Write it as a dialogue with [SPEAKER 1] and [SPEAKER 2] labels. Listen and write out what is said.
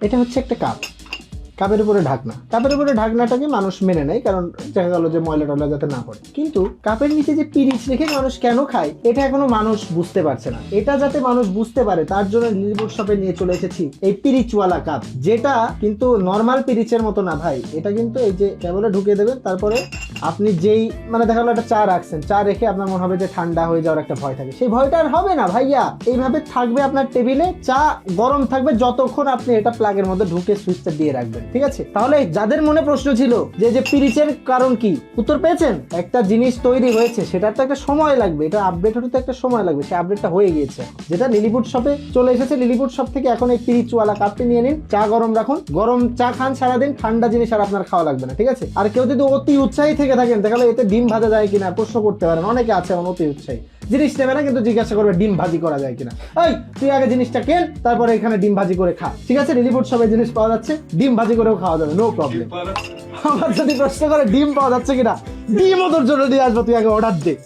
[SPEAKER 1] এটা হচ্ছে একটা কাপ, কাপের উপরে ঢাকনা, কাপের উপরে ঢাকনাটাকে মানুষ মেনে নেয়, কারণ দেখা গেল যে ময়লা টয়লা যাতে না পড়ে। কিন্তু কাপের নিচে যে পিরিচ রেখে মানুষ কেন খায়, এটা এখনো মানুষ বুঝতে পারছে না। এটা যাতে মানুষ বুঝতে পারে তার জন্য লিলিপুট শপে নিয়ে চলে এসেছি এই পিরিচওয়ালা কাপ, যেটা কিন্তু নর্মাল পিরিচের মতো না ভাই। এটা কিন্তু এই যে কেবলে ঢুকিয়ে দেবেন, তারপরে আপনি যেই মানে দেখা গেলো একটা চা রাখছেন, চা রেখে আপনার মনে হবে যে ঠান্ডা হয়ে যাওয়ার একটা ভয় থাকে, সেই ভয়টা আর হবে না ভাইয়া। এইভাবে থাকবে আপনার টেবিলে, চা গরম থাকবে যতক্ষণ আপনি এটা প্লাগের মধ্যে ঢুকে সুইচটা দিয়ে রাখবেন, ঠিক আছে? তাহলে যাদের মনে প্রশ্ন ছিল যে পিরিচের কারণ কি, উত্তর পেয়েছেন। একটা জিনিস তৈরি হয়েছে, সেটার তো একটা সময় লাগবে, এটা আপডেট হতে তো একটা সময় লাগবে, সেই আপডেটটা হয়ে গিয়েছে, যেটা লিলিপুট শপে চলে এসেছে। লিলিপুট শপ থেকে এখন এই পিরিচওয়ালা কাপটি নিয়ে নিন, চা গরম রাখুন, গরম চা খান সারাদিন, ঠান্ডা জিনিস আর আপনার খাওয়া লাগবে না, ঠিক আছে? আর কেউ যদি অতি উৎসাহী থেকে থাকেন, তাহলে এতে ডিম ভাজা যায় কিনা প্রশ্ন করতে পারেন, অনেকে আছে এমন অতি উৎসাহী, জিনিস নেবে না কিন্তু জিজ্ঞাসা করবে ডিম ভাজি করা যায় কিনা। এই তুই আগে জিনিসটা কেন, তারপরে এখানে ডিম ভাজি করে খা, ঠিক আছে? লিলিপুট শপে জিনিস পাওয়া যাচ্ছে, ডিম ভাজি করেও খাওয়া যাবে, নো প্রবলেম। আমার যদি প্রশ্ন করে ডিম পাওয়া যাচ্ছে কিনা, ডিম ওদের জন্য নিয়ে আসবো, তুই আগে অর্ডার দে।